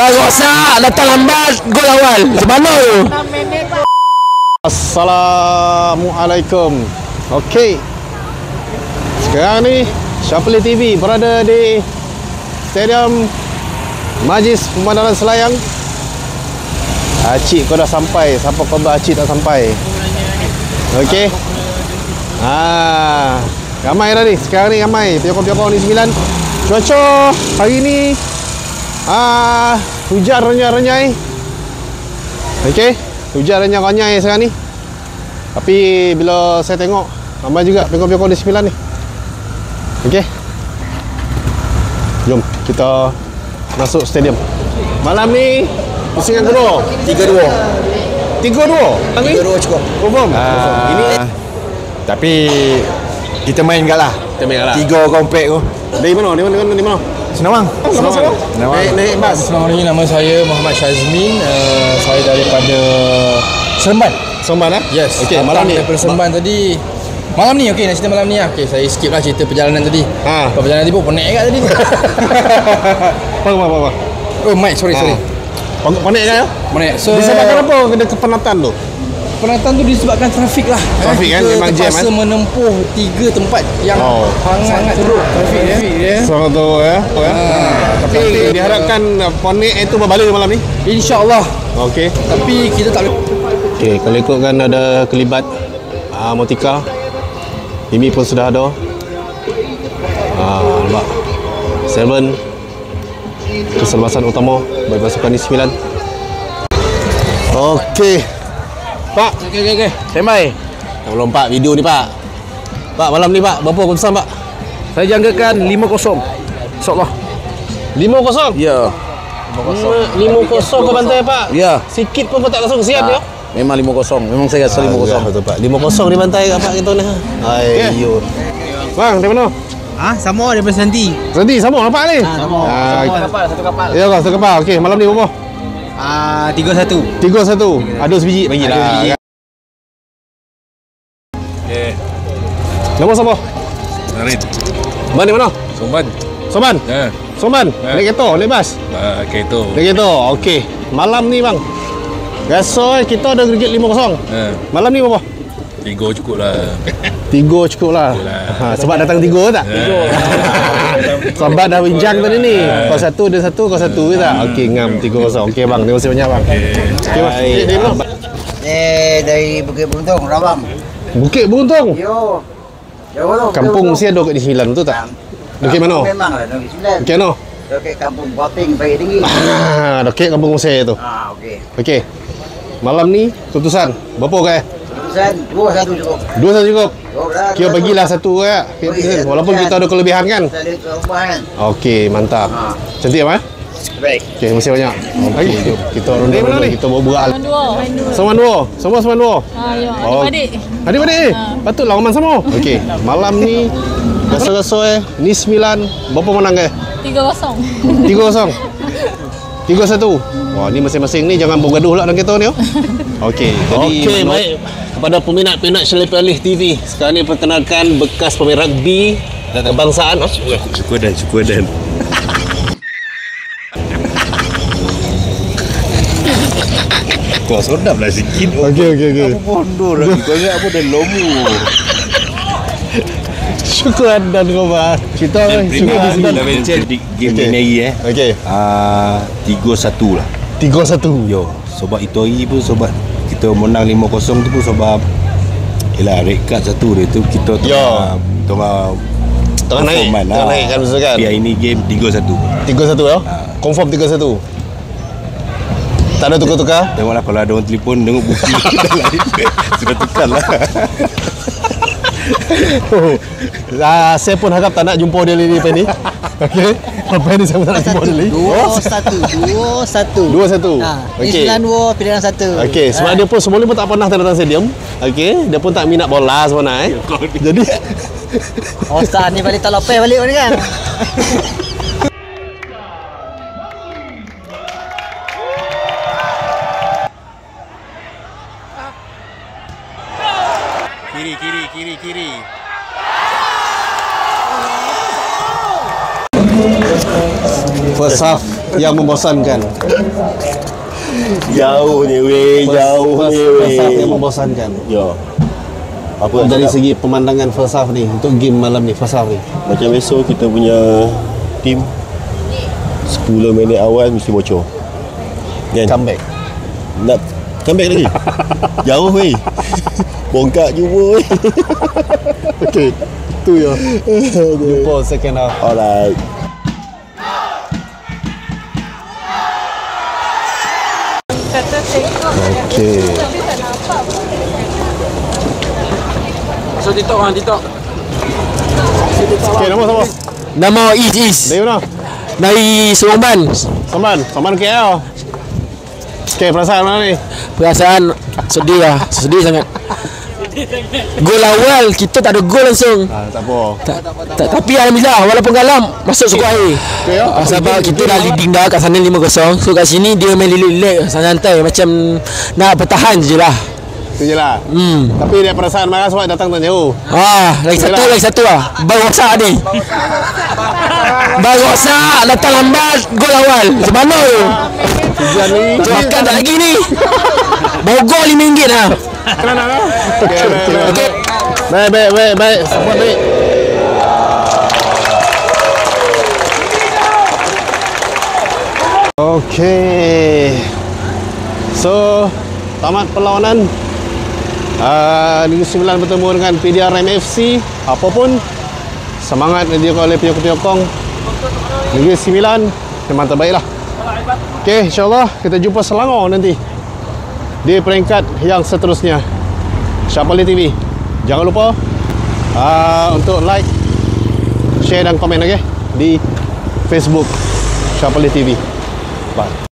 Barossa datang lambat, gol awal. Macam mana tu? Assalamualaikum. Okey. Sekarang ni Syafli TV berada di Stadium Majlis Pemandangan Selayang. Acik kau dah sampai. Siapa khabar Acik tak sampai? Okey. Ramai dah ni. Sekarang ni ramai. Piokor-piokor ni 9. Cuaca hari ni hujan renyai-renyai. Okey. Hujan renyai-renyai sekarang ni. Tapi bila saya tengok ramai juga piokor-piokor di 9 ni. Okey. Jom kita masuk stadium. Malam ni pusingan kedua. 3-2. 3-2 cukup. Confirm. Ini tapi kita main enggak lah. Kita main lah. 3 komplek tu. Dari mana? Senawang. Senawang. Naik bas. Assalamualaikum, nama saya Muhammad Syazmin. Saya daripada Seremban. Seremban Yes. Okey, malam ni daripada Seremban tadi. Malam ni okey, nak cerita malam ni lah. Okey, saya skip lah cerita perjalanan tadi. Perjalanan tadi pun penek kat tadi. Apa? Oh, Mike, sorry. Penek kan ya? Penek. So, disebabkan apa kena kepenatan tu? Penatan tu disebabkan trafik lah. Trafik kan, memang jam kan? Terpaksa menempuh 3 tempat yang sangat teruk trafik dia. So tu ya. Tapi diharapkan penek itu berbalik malam ni. InsyaAllah. Okey. Tapi kita tak boleh. Okey, kalau ikutkan ada kelibat Motika. Ini pun sudah ada. Nampak. 7 keselebasan utama bagi pasukan di 9. Okey. Pak. Okey. Standby. Tolong Pak video ni Pak. Pak malam ni Pak berapa keputusan Pak? Saya jangkakan 5-0. InsyaAllah. 5-0. Ya. 5-0 ke bantai Pak? Ya. Sikit pun tak langsung kesian dia. Memang 5-0. Memang saya rasa 5-0. Betul Pak. 5-0 di bantai kat Pak kita ni. Ayo. Bang, dari mana? Sama daripada Santi. Santi sama lah Pak ni. Sama. Satu kapal. Ya satu kapal. Okey, malam ni berapa? 3-1. 3-1. Ada sebiji bagilah. Okey. Nama siapa? Narin. Mana? Somban. Soman? Soman? Ya. Naik kereta, naik bas? Kereta. Naik kereta. Okey. Malam ni bang. Biasa kita ada ringgit 5-0. Malam ni berapa? 3 cukup lah. 3 cukup lah. Sebab datang 3 tak? 3. Sebab dah winjang tadi ni. Kau 1, dia 1, kau 1 ke tak? Okey, ngam 3-0. Okey bang, terima kasih banyak bang. Okey bang. Dari mana? Dari Bukit Buntung, Rawang. Bukit Buntung. Yo. Jauh tu. Kampung mesti ada kat di 9 tu tak? Bukit mana? Memanglah Negeri Sembilan. Bukit mana? Dekat Kampung Boting, Bukit Tinggi. Dekat Kampung Mesir tu. Okey. Okey. Malam ni keputusan berapa ke? Keputusan 2-1 cukup. 2-1 cukup. Kira Kira bagilah 1 ke. Walaupun kita ada kelebihan kan. Ada kerubahan. Okey, mantap. Cantik apa? Baik. Okey, terima kasih banyak. Okey, jom kita ronda-ronda kita berbual. Sama dua. Ya. Oh. Adik-adik. Patutlah orang sama. Okey, malam ni rasa-rasa ni 9 berapa menang ke? 3-0. 3-0. 3-1. Wah, ni masing-masing ni jangan bergaduh lah dalam kereta ni. Okey, jadi baik. Kepada peminat-peminat Syafli Alih TV, sekarang ni perkenalkan bekas pemain rugby kebangsaan. Cukup dan. Kau sedap lah sikit. Okey. Apa bodoh lagi. Kau ingat apa dah lomu. Syukuran dan khabar. Kita Dah mention game ni lagi Okey. 3-1 lah. 3-1. Yo, sebab itu hari pun sebab kita menang 5-0 tu pun sebab ialah red card satu dia tu kita tengah naik kan misalkan. Biar ini game 3-1. 3-1 ya? Confirm 3-1. Tak ada tukar-tukar? Tengoklah kalau ada orang telefon tengok bukti sudah tukar lah. Saya pun harap tak nak jumpa dia lagi lepas ni. Okey. Lepas ni saya pun tak nak jumpa dia lagi. 2-1. Okey. 9-2 pilihan 1. Okey, sebab dia pun semula pun tak pernah datang stadium. Okey, dia pun tak minat bola sebenarnya. Jadi Ustaz ni balik tak lepas balik ni kan. Kiri. First half yang membosankan. Jauh ni weh, jauh ni First half weh. yang membosankan. Ya. Apa Dari nak cakap? segi pemandangan first half ni, untuk game malam ni, first half ni. Macam besok kita punya tim 10 minit awal mesti bocor. Kan? Comeback. Nak comeback lagi. Jauh weh. Bongkak jumpa weh. Okey. Tu ya. Jumpa second half. Alright. Okey. So TikTok orang TikTok. Okey, nama siapa? Nama Is. Dari mana? Dari Seremban. Saman KL. Okey, perasaan mana ni? Perasaan sedih lah, sedih sangat. Gol awal kita tak ada gol langsung. Tak apa. Tapi alhamdulillah walaupun kalah masuk skuad akhir. Okey ya. Sebab kita dah leading dah kat sana 5-0. So kat sini dia main relax santai macam nak bertahan je lah. Tu je lah. Tapi dia perasaan marah sebab datang tak jauh. Lagi satu lah. Baru rosak ni. Baru rosak datang lambat gol awal. Macam mana tu? Tujuan ni. Makan tak lagi ni. Bogor RM5 lah. Kenapa? Okey. Baik. Support baik. Okey. So, tamat perlawanan. Negeri Sembilan bertemu dengan PDRM FC. Apapun semangat yang dilakukan oleh penyokong Negeri Sembilan memang terbaiklah. Okey, insyaAllah kita jumpa Selangor nanti di peringkat yang seterusnya. Syapali TV, jangan lupa untuk like, share dan komen, okay, di Facebook Syapali TV. Bye.